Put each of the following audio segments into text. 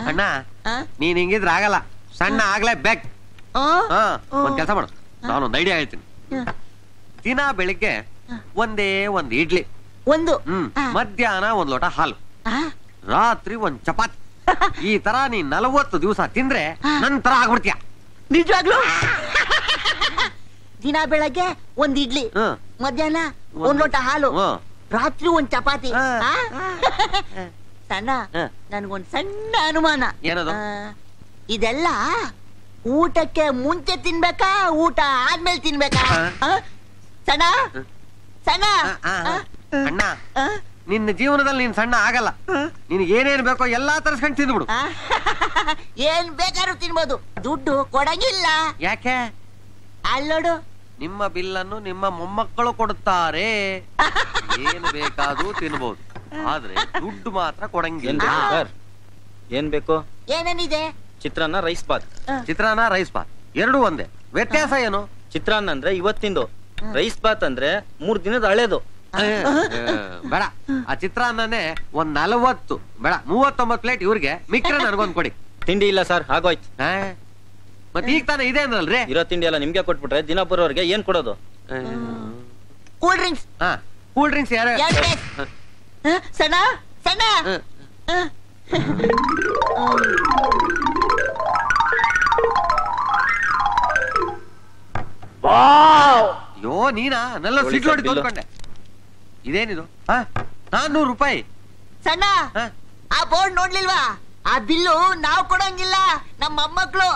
ಅಣ್ಣ ನೀನ್ ಹಿಂಗಿದ್ರೆ ಆಗಲ್ಲ, ಸಣ್ಣ ಆಗ್ಲೇ ಬೇಕ್. ಒಂದ್ ಕೆಲಸ ಮಾಡು, ನಾನೊಂದ್ ಐಡಿಯಾ ಹೇಳ್ತೀನಿ. ದಿನ ಬೆಳಿಗ್ಗೆ ಒಂದೇ ಒಂದ್ ಇಡ್ಲಿ, ಮಧ್ಯಾಹ್ನ ಒಂದ್ ಲೋಟ ಹಾಲು, ರಾತ್ರಿ ಒಂದ್ ಚಪಾತಿ. ಈ ತರ ನೀನ್ 40 ದಿವಸ ತಿಂದ್ರೆ ನಂತರ ಆಗ್ಬಿಡ್ತೀಯ. ನಿಜವಾಗ್ಲು? ದಿನ ಬೆಳಗ್ಗೆ ಒಂದ್ ಇಡ್ಲಿ, ಮಧ್ಯಾಹ್ನ ಒಂದ್ ಲೋಟ ಹಾಲು, ರಾತ್ರಿ ಒಂದ್ ಚಪಾತಿ. ಸಣ್ಣ, ನನ್ಗೊಂದ್ ಸಣ್ಣ ಅನುಮಾನ. ಏನದು? ಇದೆಲ್ಲ ಊಟಕ್ಕೆ ಮುಂಚೆ ತಿನ್ಬೇಕಾ, ಊಟ ಆದ್ಮೇಲೆ ತಿನ್ಬೇಕಾ? ಸಣ್ಣ ಸಣ್ಣ ಅಣ್ಣ, ನಿನ್ನ ಜೀವನದಲ್ಲಿ ನೀನ್ ಸಣ್ಣ ಆಗಲ್ಲ. ನಿನ್ಗೆ ಏನೇನ್ ಬೇಕೋ ಎಲ್ಲಾ ತರಿಸ್ಕೊಂಡು ತಿಂದ್ಬಿಡು. ಏನ್ ಬೇಕಾದ್ರೂ ತಿನ್ಬೋದು, ದುಡ್ಡು ಕೊಡಂಗಿಲ್ಲ. ಯಾಕೆ? ಅಲ್ಲೋಡು, ನಿಮ್ಮ ಬಿಲ್ಲನ್ನು ನಿಮ್ಮ ಮೊಮ್ಮಕ್ಕಳು ಕೊಡುತ್ತಾರೆ. ಏನ್ ಬೇಕಾದ್ರೂ ತಿನ್ಬಹುದು, ಆದ್ರೆ ದುಡ್ಡು ಮಾತ್ರ ಕೊಡಂಗಿಲ್ಲ. ಏನ್ ಬೇಕು? ಏನೇನಿದೆ? ಚಿತ್ರಾನ್ನ, ರೈಸ್ ಬಾತ್. ಚಿತ್ರಾನ್ನ, ರೈಸ್ ಬಾತ್ ಎರಡು ಒಂದೇ. ವ್ಯತ್ಯಾಸ ಏನು? ಚಿತ್ರಾನ್ನ ಅಂದ್ರೆ ಇವತ್ತಿಂದು, ರೈಸ್ ಬಾತ್ ಅಂದ್ರೆ 3 ದಿನದ ಹಳೇದು. ಬೇಡ, ಆ ಚಿತ್ರಾನ್ನನೇ ಒಂದ್ 40 ಬೇಡ 39 ಪ್ಲೇಟ್ ಇವ್ರಿಗೆ, ಮಿಕ್ರ ನನಗೊಂದ್ ಕೊಡಿ. ತಿಂಡಿ ಇಲ್ಲ ಸರ್, ಆಗೋಯ್ತು. ಮತ್ತೆ ಈಗ ತಾನೇ ಇದೆ ಅಂದ್ರಲ್ರಿ? ಇರೋ ತಿಂಡಿ ಎಲ್ಲ ನಿಮ್ಗೆ ಕೊಟ್ಬಿಟ್ರೆ ದಿನ ಬರೋರ್ಗೆ ಏನ್ ಕೊಡೋದು? Cool drinks. ಕೂಲ್ ಡ್ರಿಂಕ್ಸ್ ಯಾರು? ಸಣ್ಣ ಸಣ್ಣ ಅಯ್ಯೋ, ನೀನಾ? ನೆಲ್ಲ ಸಿಗ್ಲು ಹೊಡಿ ತೋರ್ಕೊಂಡೆ. ಇದೇನಿದು? 400 ರೂಪಾಯಿ. ಸಣ್ಣ, ಆ ಬೋರ್ಡ್ ನೋಡ್ಲಿಲ್ವಾ? ಆ ಬಿಲ್ಲು ನಾವು ಕೊಡಂಗಿಲ್ಲ, ನಮ್ಮ ಮೊಮ್ಮಕ್ಳು.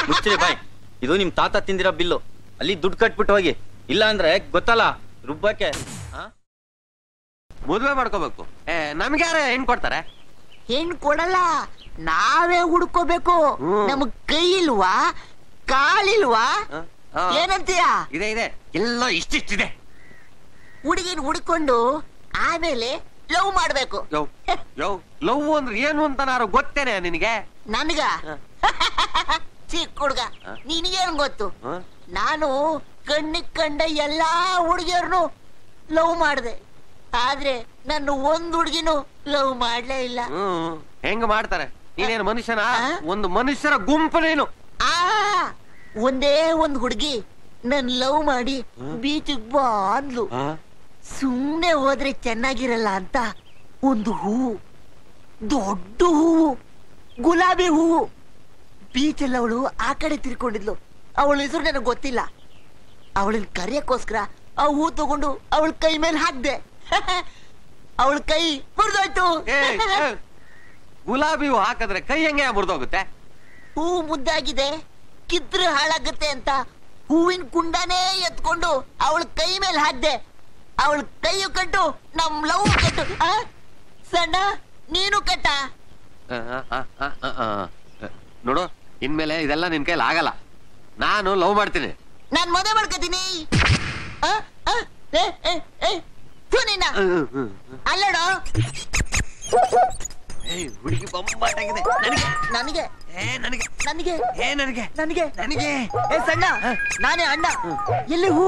ಮುಚ್ಚಿರಿ ಬಾಯ್, ಇದು ನಿಮ್ ತಾತ ತಿಂದಿರೋ ಬಿಲ್ಲು. ಅಲ್ಲಿ ದುಡ್ಡು ಕಟ್ಬಿಟ್ಟು ಹೋಗಿ, ಇಲ್ಲ ಅಂದ್ರೆ ಗೊತ್ತಲ್ಲ ರುಬ್ಬಕ್ಕೆ. ಮದುವೆ ಮಾಡ್ಕೋಬೇಕು. ನಮ್ಗೆ ಯಾರ ಹೆಣ್ ಕೊಡ್ತಾರೆ? ಹೆಣ್ ಕೊಡಲ್ಲ, ನಾವೇ ಹುಡ್ಕೋಬೇಕು. ನಮಗ್ ಕೈ ಇಲ್ವಾ, ಕಾಲಿಲ್ವಾ? ಏನಂತೀಯ? ಇದೆ ಇದೆ, ಎಲ್ಲ ಇಷ್ಟಿಷ್ಟಿದೆ. ಹುಡುಗಿನ ಹುಡ್ಕೊಂಡು ಆಮೇಲೆ ಲವ್ ಮಾಡ್ಬೇಕು. ಲವ್ ಅಂದ್ರೆ ಏನು ಅಂತ ನಾನು ಗೊತ್ತೇನೆ ನಿನಗೆ? ನನ್ಗ ಚಿಕ್ಕ ಹುಡ್ಗ, ನಿನಗೇನ್ ಗೊತ್ತು? ನಾನು ಕಣ್ಣಿಗೆ ಕಂಡ ಎಲ್ಲಾ ಹುಡುಗಿಯರ್ನು ಲವ್ ಮಾಡ್ದೆ, ಆದ್ರೆ ನನ್ನ ಒಂದ್ ಹುಡುಗಿನೂ ಲವ್ ಮಾಡ್ಲೇ ಇಲ್ಲ. ಹೆಂಗ ಮಾಡ್ತಾರೆ? ನೀನೇನು ಮನುಷ್ಯನ? ಒಂದು ಮನುಷ್ಯರ ಗುಂಪು ನೀನು. ಒಂದೇ ಒಂದ್ ಹುಡುಗಿ ನನ್ ಲವ್ ಮಾಡಿ ಬೀಚಿಗೆ ಬಾ ಅಂದ್ಲು. ಸುಮ್ನೆ ಹೋದ್ರೆ ಚೆನ್ನಾಗಿರಲ್ಲ ಅಂತ ಒಂದು ಹೂವು, ದೊಡ್ಡ ಹೂವು, ಗುಲಾಬಿ ಹೂವು. ಬೀಚಲ್ಲಿ ಅವಳು ಆ ಕಡೆ ತಿರ್ಕೊಂಡಿದ್ಲು. ಅವಳ ಹೆಸರು ನನಗೆ ಗೊತ್ತಿಲ್ಲ. ಅವಳನ್ನ ಕರೆಯಕ್ಕೋಸ್ಕರ ಆ ಹೂ ತಗೊಂಡು ಅವಳ ಕೈ ಮೇಲೆ ಹಾಕ್ದೆ. ಅವಳ ಕೈ ಮುರಿದೋಯ್ತು. ಗುಲಾಬಿ ಹೂ ಹಾಕಿದ್ರೆ ಕೈ ಹೆಂಗೆ ಮುರಿದೋಗುತ್ತೆ? ಹೂ ಮುದ್ದಾಗಿದೆ, ಕಿದ್ರೆ ಹಾಳಾಗುತ್ತೆ ಅಂತ ಹೂವಿನ ಕುಂಡನೇ ಎತ್ಕೊಂಡು ಅವಳ ಕೈ ಮೇಲೆ ಹಾಕ್ದೆ. ಅವಳ ಕೈಯು ಕಟ್ಟು, ನಮ್ ಲವ್ ಕಟ್ಟು. ಸಣ್ಣ, ನೀನು ಕಟ್ಟ. ನೋಡು, ಇನ್ಮೇಲೆ ಇದೆಲ್ಲ ನಿನ್ ಕೈಲಿ ಆಗಲ್ಲ. ನಾನು ಲವ್ ಮಾಡ್ತೀನಿ. ನಾನ್ ಮದುವೆ ಮಾಡ್ಕೋತೀನಿ. ಅಲ್ಲಡೋ, ಹುಡುಗಿ ಬೊಂಬಾಟಾಗಿದೆ. ನನಗೆ ನನಗೆ ನನಗೆ ನನಗೆ ನನಗೆ ನನಗೆ ಸಣ್ಣ, ನಾನೇ ಅಣ್ಣ. ಎಲ್ಲಿ ಹೂ?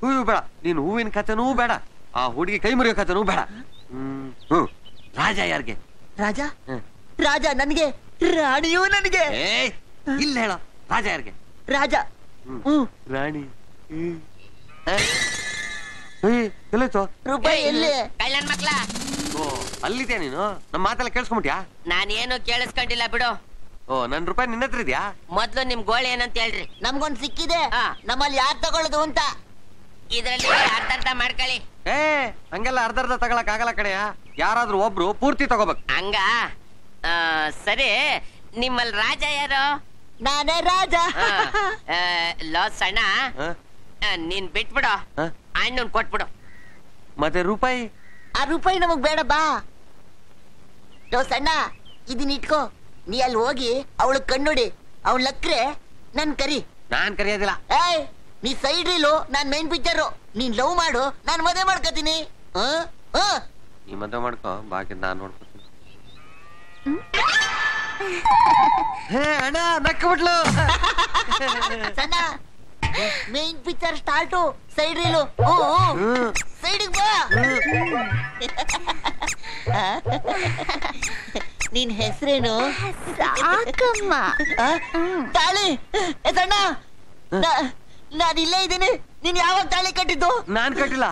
ಹೂ ಬೇಡ, ನೀನ್ ಹೂವಿನ ಕಥೆನೂ ಬೇಡ, ಆ ಹುಡುಗಿ ಕೈ ಮುರಿಯೋ ಕಥೆನೂ ಬೇಡ. ರಾಜ ಯಾರಿಗೆ? ರಾಜ? ರಾಜ ನನಗೆ, ರಾಣಿಯೂ ನನಗೆ. ಇಲ್ಲ ಹೇಳೋ, ರಾಜ ಯಾರಿಗೆ? ರಾಜ. ರಾಣಿ ಎಲ್ಲೋಯ್ತು? ರೂಪಾಯಿ ಎಲ್ಲಿ? ಕಳ್ಳನ್ ಮಕ್ಳ. ಅಲ್ಲಿದ್ಯಾ ನೀನು? ನಮ್ಮ ಮಾತೆಲ್ಲ ಕೇಳಿಸ್ಕೊಂಬಿಟ್ಯಾ? ನಾನೇನು ಕೇಳಿಸ್ಕೊಂಡಿಲ್ಲ ಬಿಡು. ನನ್ ರೂಪಾಯಿ ನಿನ್ನ ಹತ್ರ ಇದ್ಯಾ? ಮೊದ್ಲು ನಿಮ್ ಗೋಳಿ ಏನಂತ ಹೇಳ್ರಿ. ನಮ್ಗೊಂದ್ ಸಿಕ್ಕಿದೆ, ನಮ್ಮಲ್ಲಿ ಯಾರ್ ತಗೊಳ್ಳೋದು ಅಂತ. ಇದ್ರಲ್ಲಿ ಅರ್ಧ ಮಾಡ್ಕೊಳ್ಳಿ. ಹಂಗೆಲ್ಲ ಅರ್ಧ ತಗೊಳಕ್ ಆಗಲ್ಲ ಕಣೆಯ. ಯಾರಾದ್ರೂ ಒಬ್ರು ಪೂರ್ತಿ ತಗೋಬೇಕು. ಹಂಗ ಸರಿ. ನಿಮ್ಮಲ್ಲಿ ರಾಜ ಯಾರು? ನಾನೇ ರಾಜ. ಲೋ ಸಣ್ಣ, ನೀನ್ ಬಿಟ್ಬಿಡು, ಅಣ್ಣನ್ ಕೊಟ್ಬಿಡು. ಮತ್ತೆ ರೂಪಾಯಿ? ಆ ರೂಪಾಯಿ ನಮಗ್ ಬೇಡ ಬಾ. ಲೋ ಸಣ್ಣ, ಇದನ್ ಇಟ್ಕೋ. ನೀ ಅಲ್ಲಿ ಹೋಗಿ ಅವಳು ಕಣ್ಣುಡಿ, ಅವಳ ಲಕ್ರೆ ನನ್ ಕರಿ. ನಾನ್ ಕರಿಯೋದಿಲ್ಲ. ನೀ ಸೈಡ್ ರೀಲು, ನಾನ್ ಮೈನ್ ಪಿಕ್ಚರು. ನೀನ್ ಲವ್ ಮಾಡು, ನಾನ್ ಮದುವೆ ಮಾಡ್ಕೋತೀನಿ. ನೀ ಮದುವೆ ಮಾಡ್ಕೋ, ಬಾಕಿ ನಾನ್ ನೋಡ್ಕೋತೀನಿ. ಅಣ್ಣ ನಕ್ಬಿಟ್ಲು. ಸಣ್ಣ main picture start side reel side ಬಾ ನಿನ್ ಹೆಸರೇನು ಸಾಕಮ್ಮ ತಾಳಿ ಸಣ್ಣ ನಾನು ಇಲ್ಲೇ ಇದ್ದೀನಿ ನೀನ್ ಯಾವಾಗ ತಾಳಿ ಕಟ್ಟಿದ್ದು ನಾನ್ ಕಟ್ಟಿಲ್ಲ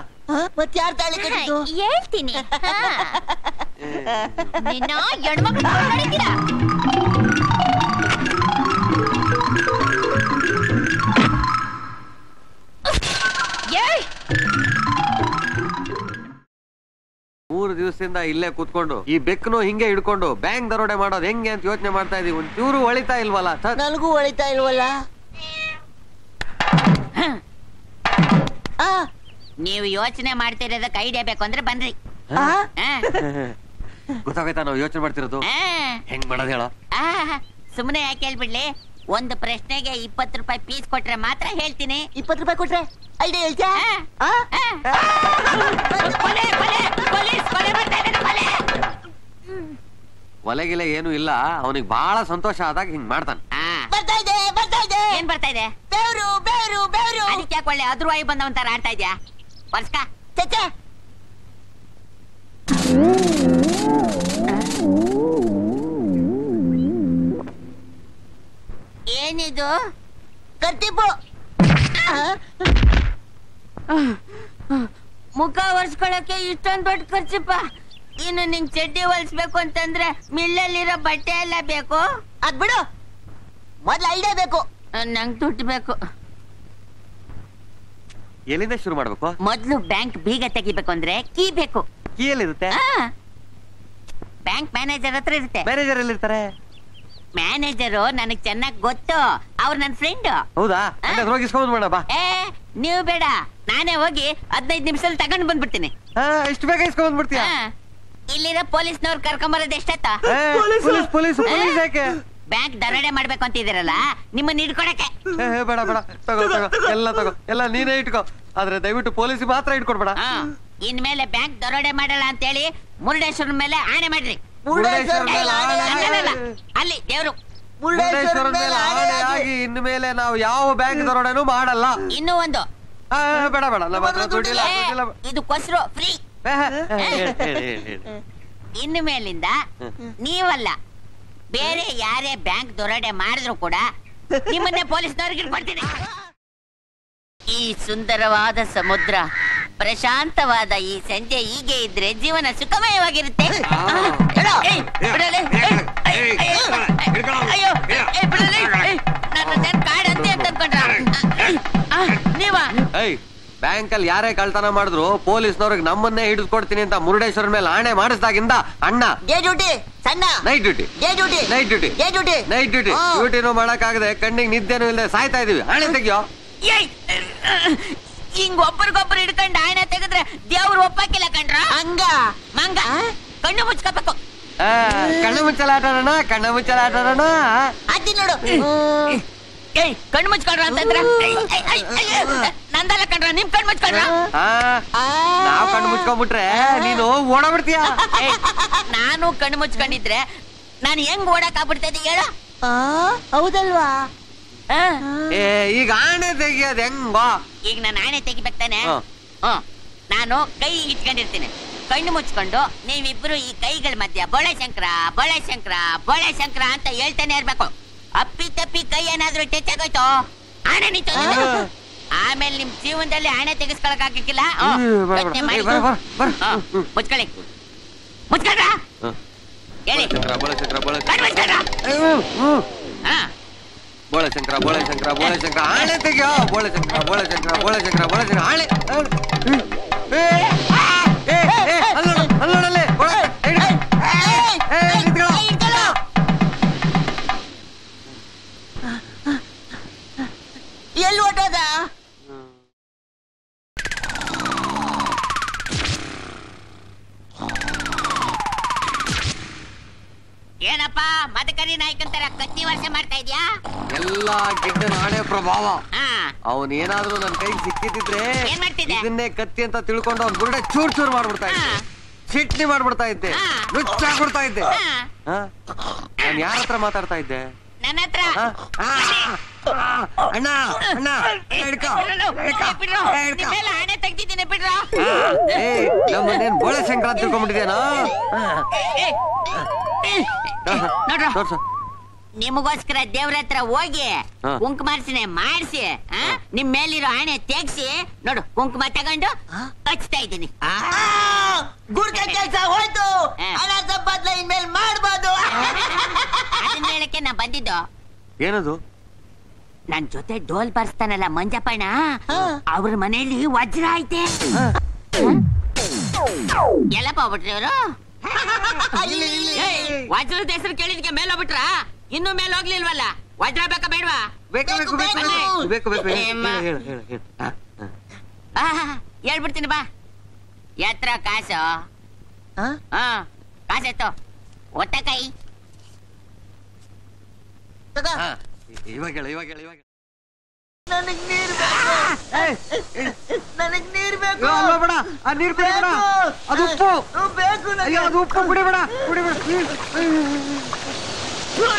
ಮತ್ ಯಾರು ತಾಳಿ ಕಟ್ಟಿದ್ದು ಹೇಳ್ತೀನಿ ನಿನ್ನ ಹೆಣ್ಮಕ್ಳು ನೋಡಿದ್ದೀರಾ ಮೂರು ದಿವಸದಿಂದ ಇಲ್ಲೇ ಕೂತ್ಕೊಂಡು ಈ ಬೆಕ್ಕನು ಹಿಂಗೆ ಹಿಡ್ಕೊಂಡು ಬ್ಯಾಂಕ್ ದರೋಡೆ ಮಾಡೋದು ಹೆಂಗೆ ಅಂತ ಯೋಚನೆ ಮಾಡ್ತಾ ಇದೀವಿ. ಒಂಚೂರು ಹೊಳಿತಾ ಇಲ್ವಲ್ಲ? ನನಗೂ ಹೊಳಿತಾ ಇಲ್ವಲ್ಲ. ನೀವು ಯೋಚನೆ ಮಾಡ್ತಿರೋದಕ್ಕೆ ಐಡಿಯಾ ಬೇಕು ಅಂದ್ರೆ ಬನ್ರಿ. ಗೊತ್ತಾಗೋಯ್ತಾ ನಾವು ಯೋಚನೆ ಮಾಡ್ತಿರೋದು? ಹೆಂಗ್ ಮಾಡೋದು ಹೇಳೋ? ಸುಮ್ಮನೆ ಯಾಕೆ ಹೇಳ್ಬಿಡ್ಲಿ, ಒಂದು ಪ್ರಶ್ನೆಗೆ 20 ರೂಪಾಯಿ ಪೀಸ್ ಕೊಟ್ರೆ ಮಾತ್ರ ಹೇಳ್ತೀನಿ. 20 ರೂಪಾಯಿ ಕೊಟ್ರೆ ಐಡಿಯಾ ಹೇಳ್ತಾ? ಒಲೆಗಿಲೆ ಏನು ಇಲ್ಲ, ಅವನಿಗೆ ಬಹಳ ಸಂತೋಷ ಆದಾಗ ಹಿಂಗ್ ಮಾಡ್ತಾನೆ. ಬರ್ತಾ ಇದೆ ಬರ್ತಾ ಇದೆ. ಏನ್ ಬರ್ತಾ ಇದೆ? ಬೇರು ಬೇರು ಬೇರು. ಅದಕ್ಕೆ ಯಾಕೆ ಒಳ್ಳೆ ಅದ್ರವಾಯಿ ಬಂದವಂತಾರ ಆಡ್ತಾ ಇದ್ಯಾ? ವರ್ಷಕ ಚಚ್ಚೆ ಏನಿದು? ಕರ್ತಿಪ್ಪು ಮುಖ ಒರ್ಸ್ಕೊಳಕ್ಕೆ ಇಷ್ಟೊಂದು ದೊಡ್ಡ ಖರ್ಚಪ್ಪ. ಇನ್ನು ನಿಂಗ್ ಚಡ್ಡಿ ಹೊಲ್ಸ್ಬೇಕು ಅಂತಂದ್ರೆ ಮಿಲ್ಲಲ್ಲಿರೋ ಬಟ್ಟೆ ಎಲ್ಲ ಬೇಕು. ಅದ್ ಬಿಡು, ಮೊದ್ಲು ಐಡಿಯಾ ಬೇಕು. ನಂಗ್ ದುಡ್ಡು ಬೇಕು. ಎಲ್ಲಿಂದ ಶುರು ಮಾಡ್ಬೇಕು? ಮೊದ್ಲು ಬ್ಯಾಂಕ್ ಬೀಗ ತೆಗಿಬೇಕು ಅಂದ್ರೆ ಕೀ ಬೇಕು. ಕೀ ಎಲ್ಲಿರುತ್ತೆ? ಬ್ಯಾಂಕ್ ಮ್ಯಾನೇಜರ್ ಹತ್ರ ಇರುತ್ತೆ. ಮ್ಯಾನೇಜರ್ ಎಲ್ಲಿರ್ತಾರೆ? ಮ್ಯಾನೇಜರು ನನಗ್ ಚೆನ್ನಾಗ್ ಗೊತ್ತು, ಅವ್ರು ನನ್ ಫ್ರೆಂಡ್. ಹೌದಾ? ಹೋಗಿ ಇಸ್ಕೊಂಡ್ ಬಾ. ನೀವು ಬೇಡ, ನಾನೇ ಹೋಗಿ 15 ನಿಮಿಷದಲ್ಲಿ ತಗೊಂಡ್ ಬಂದ್ಬಿಡ್ತೀನಿ. ಇಷ್ಟು ಬೇಗ ಇಸ್ಕೊಂಡ್ ಬಂದ್ಬಿಡ್ತೀಯ? ಇಲ್ಲಿರೋ ಪೊಲೀಸ್ನವ್ರು ಕರ್ಕೊಂಬರೋದು ಎಷ್ಟತ್ತ? ಪೊಲೀಸ್ ಯಾಕೆ? ಬ್ಯಾಂಕ್ ದರೋಡೆ ಮಾಡ್ಬೇಕು ಅಂತಿದ್ದೀರಲ್ಲ, ನಿಮ್ಮನ್ನ ಹಿಡ್ಕೊಡಕ್ಕೆ. ಬೇಡ ಬೇಡ, ತಗೋ ಎಲ್ಲ ನೀನೇ ಇಟ್ಕೋ. ಆದ್ರೆ ದಯವಿಟ್ಟು ಪೊಲೀಸ್ ಮಾತ್ರ ಇಟ್ಕೊಡ್ಬೇಡ. ಇನ್ಮೇಲೆ ಬ್ಯಾಂಕ್ ದರೋಡೆ ಮಾಡಲ್ಲ ಅಂತ ಹೇಳಿ ಮುರುಡೇಶ್ವರ ಮೇಲೆ ಆಣೆ ಮಾಡ್ರಿ. ಅಲ್ಲಿ ದೇವ್ರು ಮುರುಡೇಶ್ವರ ಮೇಲೆ ಆಣೆ ಆಗಿ ಇನ್ಮೇಲೆ ನಾವು ಯಾವ ಬ್ಯಾಂಕ್ ದರೋಡೆನೂ ಮಾಡಲ್ಲ. ಇನ್ನೂ ಒಂದು, ಬೇಡ ಬೇಡ, ನಮ್ಮ ಹತ್ರ ದುಡ್ಡಿಲ್ಲ. ಇದು ಕೊಸ್ರು ಫ್ರೀ. ಇನ್ನು ಮೇಲಿಂದ ನೀವಲ್ಲ, ಬೇರೆ ಯಾರೇ ಬ್ಯಾಂಕ್ ದರೋಡೆ ಮಾಡಿದ್ರು ಕೂಡ ನಿಮ್ಮನ್ನೇ ಪೊಲೀಸ್ನವ್ರಿಗೆ ಇಟ್ಕೊಡ್ತೀನಿ. ಈ ಸುಂದರವಾದ ಸಮುದ್ರ, ಪ್ರಶಾಂತವಾದ ಈ ಸಂಜೆ ಹೀಗೆ ಇದ್ರೆ ಜೀವನ ಸುಖಮಯವಾಗಿರುತ್ತೆ. ನೀವ ಬ್ಯಾಂಕ್ ಅಲ್ಲಿ ಯಾರೇ ಕಳ್ತನ ಮಾಡಿದ್ರು ಪೊಲೀಸ್ನವ್ರಿಗೆ ನಮ್ಮನ್ನೇ ಹಿಡಿದುಕೊಡ್ತೀನಿ ಅಂತ ಮುರುಡೇಶ್ವರ ಮೇಲೆ ಆಣೆ ಮಾಡಿಸ್ದಾಗಿಂದ ಅಣ್ಣ ಡೇ ಡ್ಯೂಟಿ, ಸಣ್ಣ night duty, day duty, night duty, day duty, night duty. ಡ್ಯೂಟಿನೂ ಮಾಡಕ್ಕಾಗದೆ ಕಣ್ಣಿಗೆ ನಿದ್ದೆನೂ ಇಲ್ಲದೆ ಸಾಯ್ತಾ ಇದೀವಿ. ಆಣೆ ತೆಗಿಯೋ. ಹಿಂಗ್ ಒಬ್ಬರಿಗೊಬ್ಬರು ಹಿಡ್ಕೊಂಡು ಆಣೆ ತೆಗೆದ್ರೆ ದೇವ್ರು ಒಪ್ಪಕ್ಕಿಲ್ಲ ಕಣ್ರ. ಹಂಗ ಮಂಗ ಕಣ್ಣು ಮುಚ್ಕೋಬೇಕು. ಕಣ್ಣು ಮುಚ್ಚಲ ಆಟಾಡೋಣ, ಕಣ್ಣು ಮುಚ್ಚಲ ಆಟಾಡೋಣ. ಅದ್ದಿ ನೋಡು. ಕಣ್ಣು ಮುಚ್ಕೊಂಡ್ರ ಅಂತಂದ್ರ ನಂದಲ್ಲ ಕಣ್ರ, ನಿಮ್ ಕಣ್ಣು ಮುಚ್ಕೊಂಡ್ರ. ನಾವ್ ಕಣ್ಣು ಮುಚ್ಕೊಂಡ್ಬಿಟ್ರೆ ನೀನು ಓಡಾಬಿಡ್ತೀಯ. ನಾನು ಕಣ್ಣು ಮುಚ್ಕೊಂಡಿದ್ರೆ ನಾನು ಹೆಂಗ್ ಓಡಕ್ ಆಗ್ಬಿಡ್ತದೆ ಹೇಳ? ಹೌದಲ್ವಾ? ಈಗ ಆಣೆ ತೆಗಿಯೋದ್ ಹೆಂಗೋ? ಈಗ ನಾನು ಆಣೆ ತೆಗಿಬೇಕಾನೆ. ನಾನು ಕೈ ಇಟ್ಕೊಂಡಿರ್ತೀನಿ, ಕಣ್ಣು ಮುಚ್ಕೊಂಡು ನೀವಿಬ್ರು ಈ ಕೈಗಳ ಮಧ್ಯ ಬೋಳೆ ಶಂಕರ ಬೋಳೆ ಶಂಕರ ಬೋಳೆ ಶಂಕರ ಅಂತ ಹೇಳ್ತಾನೆ ಇರ್ಬೇಕು. ಅಪ್ಪಿ ತಪ್ಪಿ ಕೈ ಏನಾದ್ರೂ ಟಚ್ ಆಗೋಯ್ತು ಆಣೆ ನಿಂತು. ಆಮೇಲೆ ನಿಮ್ ಜೀವನದಲ್ಲಿ ಆಣೆ ತೆಗಿಸ್ಕೊಳಕ್ ಆಗಿಕ್ಕಿಲ್ಲ. ಮುಚ್ಕೊಳ್ಳಿ, ಮುಚ್ಕೊಂಡ್ರ ಹೇಳಿ. ಬೋಳೆ ಶಂಕರ ಬೋಳೆ ಕಣ್ಣು ಮುಚ್ಕೊಂಡ್ರ? ಬೋಳೆ ಶಂಕರ ಬೋಳೆ ಶಂಕರ ಬೋಳೆ ಶಂಕರ ಆಣೆ ತೆಗಿಯೋ. ಬೋಳೆ ಶಂಕರ ಬೋಳೆ ಶಂಕರ ಬೋಳೆ ಶಂಕರ ಬೋಳೆ ಶಂಕರ ಆಣೆ. ಅಲ್ಲೋಡಲ್ಲಿ ಎಲ್ಲಿ ಹೊಟ್ಟದ? ಏನಪ್ಪಾ ಮದಕರಿ ನಾಯ್ಕಂತಾರ ಕತ್ತಿ ವರ್ಷ ಮಾಡ್ತಾ ಇದ್ಯಾ? ಎಲ್ಲ ಗಿಡ್ಡನ ಆಣೆ ಪ್ರಭಾವ. ಅವನ್ ಏನಾದ್ರೂ ನನ್ ಕೈಗೆ ಸಿಕ್ಕಿದ್ರೆ ಏನ್ ಮಾಡ್ತಿದ್ದೆ? ಇದನ್ನೇ ಕತ್ತಿ ಅಂತ ತಿಳ್ಕೊಂಡು ಅವ್ನ್ ಬುರುಡೆ ಚೂರ್ ಚೂರ್ ಮಾಡ್ಬಿಡ್ತಾ ಇದ್ದೆ, ಚಿಟ್ನಿ ಮಾಡ್ಬಿಡ್ತಾ ಇದ್ದೆ, ನುಚ್ಚಾಕ್ಬಿಡ್ತಾ ಇದ್ದೆ. ನಾನ್ ಯಾರ ಹತ್ರ ಮಾತಾಡ್ತಾ ಇದ್ದೆ? ನನ್ನ ಹತ್ರ ಅಣ್ಣ ಅಣ್ಣ ಹಿಡ್ಕೊ, ಹಿಡ್ಕೊ, ಹಿಡ್ಕೊ. ಆಣೆ ತೆಗ್ದಿದ್ದೀನಿ ಬಿಡ್ರ. ನಮ್ಮನ್ನೇನ್ ಬೋಳೆ ಶಂಕರ ಅಂತ ತಿಳ್ಕೊಂಡ್ಬಿಟ್ಟಿದೇನೋ. ನೋಡ್ರ ನಿಮಗೋಸ್ಕರ ದೇವ್ರ ಹತ್ರ ಹೋಗಿ ಕುಂಕುಮಾರ್ಸನೆ ಮಾಡಿಸಿ ನಿಮ್ ಮೇಲಿರೋ ಆಣೆ ತೆಗ್ಸಿ ನೋಡು ಕುಂಕುಮ ತಗೊಂಡು ಹಚ್ತಾ ಇದ್ದೀನಿ. ಗುಡ್ಕ ಕೆಲ್ಸ ಹೋಯ್ತು. ಹಣ ಸಂಪಾದನೆ ಇನ್ಮೇಲೆ ಮಾಡ್ಬೋದು. ಅದನ್ನ ಹೇಳಕ್ಕೆ ನಾ ಬಂದಿದ್ದು. ಏನದು? ನನ್ ಜೊತೆ ಡೋಲ್ ಬರ್ಸ್ತಾನಲ್ಲ ಮಂಜಪ್ಪಣ್ಣ, ಅವ್ರ ಮನೆಯಲ್ಲಿ ವಜ್ರ ಐತೆ. ಎಲ್ಲಪ್ಪ ಹೋಗ್ಬಿಟ್ರಿ ಅವರು? ವಜ್ರದ ಹೆಸರು ಕೇಳಿದ್ಕೆ ಮೇಲೆ ಹೋಗ್ಬಿಟ್ರ? ಇನ್ನು ಮೇಲೆ ಹೋಗ್ಲಿಲ್ವಲ್ಲ? ವಜ್ರ ಬೇಕಾ ಬೇಡವಾ? ಹೇಳ್ಬಿಡ್ತೀನಿ ಬಾ. ಎತ್ರ ಕಾಸು? ಕಾಸೆತ್ತು ಒಟ್ಟ ಕೈ. ಇವಾಗ ಹೇಳ, ಇವಾಗ ಹೇಳ, ಇವಾಗ ನನಗ್ ನೀರ್ ಬೇಕು. ನನಗ್ ನೀರ್ ಬೇಕು. ಬೇಡ, ಆ ನೀರ್ ಕುಡಿಬೇಡ, ಅದು ಉಪ್ಪು ಬೇಕು. ಅಯ್ಯೋ ಅದು ಉಪ್ಪು ಕುಡಿಬೇಡ, ಕುಡಿಬೇಡ.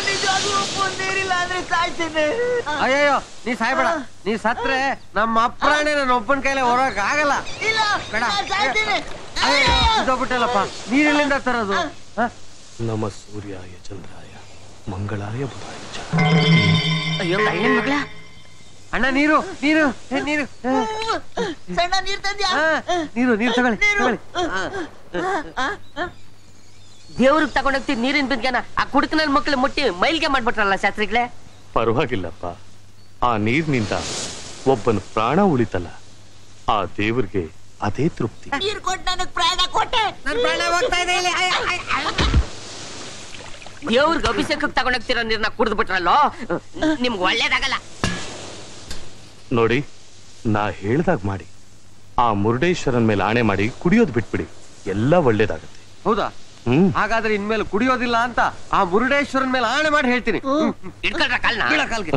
ನಿಜವಾಗ್ಲೂ ಉಪ್ಪು ನೀರಿಲ್ಲ ಅಂದ್ರೆ ಸಾಯ್ತೀನಿ. ಅಯ್ಯಯ್ಯೋ ನೀ ಸಾಯ್ಬೇಡ. ನೀ ಸತ್ರೆ ನಮ್ಮ ಅಪ್ರಾಣಿ ನನ್ನ ಒಬ್ಬನ ಕೈಲಿ ಹೊರಕ್ ಆಗಲ್ಲ. ಇಲ್ಲ ಬೇಡ, ಸಾಯ್ತೀನಿ. ಇದ್ದೋಗ್ಬಿಟ್ಟಲ್ಲಪ್ಪ. ನೀರೆಲ್ಲಿಂದ ತರೋದು? ನಮ ಸೂರ್ಯಾಯ ಚಂದ್ರಾಯ ಮಂಗಳಾಯ ಬುಧಾಯ ಚ. ಅಯ್ಯೋ ಕಳ್ಳನ್ ಮಗಳ. ಅಣ್ಣ ನೀರು, ನೀರು, ನೀರು, ಸಣ್ಣ ನೀರ್ ತಂದ್ಯಾ? ನೀರು, ನೀರು ತಗೊಳ್ಳಿ, ತಗೊಳ್ಳಿ. ದೇವ್ರಿಗೆ ತಗೊಂಡೋಗ್ತಿ ನೀರಿನ ಬಿದ್ಗನ ಆ ಕುಡುಕನ ಮಕ್ಳು ಮುಟ್ಟಿ ಮೈಲ್ಗೆ ಮಾಡ್ಬಿಟ್ರಲ್ಲ ಶಾಸ್ತ್ರಿಗಳೇ. ಪರವಾಗಿಲ್ಲಪ್ಪ, ಆ ನೀರಿನಿಂದ ಒಬ್ಬನ ಪ್ರಾಣ ಉಳಿತಲ್ಲ, ಆ ದೇವ್ರಿಗೆ ಅದೇ ತೃಪ್ತಿ. ನೀರ್ ಕೊಟ್ಟು ನನಗ್ ಪ್ರಾಣ ಕೊಟ್ಟೆ. ನನ್ನ ಪ್ರಾಣ ಹೋಗ್ತಾ ಇದೆ ಇಲ್ಲಿ. ದೇವ್ರಿಗೆ ಅಭಿಷೇಕಕ್ಕೆ ತಗೊಂಡೋಗ್ತಿರೋ ನೀರ್ನ ಕುಡ್ದು ಬಿಟ್ರಲ್ಲೋ, ನಿಮ್ಗೆ ಒಳ್ಳೇದಾಗಲ್ಲ. ನೋಡಿ, ನಾ ಹೇಳ್ದಾಗ ಮಾಡಿ. ಆ ಮುರುಡೇಶ್ವರನ್ ಮೇಲೆ ಆಣೆ ಮಾಡಿ ಕುಡಿಯೋದು ಬಿಟ್ಬಿಡಿ, ಎಲ್ಲ ಒಳ್ಳೇದಾಗತ್ತೆ. ಹೌದಾ? ಹಾಗಾದ್ರೆ ಇನ್ಮೇಲೆ ಕುಡಿಯೋದಿಲ್ಲ ಅಂತ ಆ ಮುರುಡೇಶ್ವರನ್ ಮೇಲೆ ಆಣೆ ಮಾಡಿ ಹೇಳ್ತೀನಿ. ಇಟ್ಕೊಳ್ರ ಕಾಲ್ನ. ಕಾಲ್ಗೆ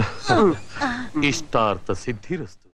ಇಷ್ಟಾರ್ಥ ಸಿದ್ಧಿರಸ್ತು.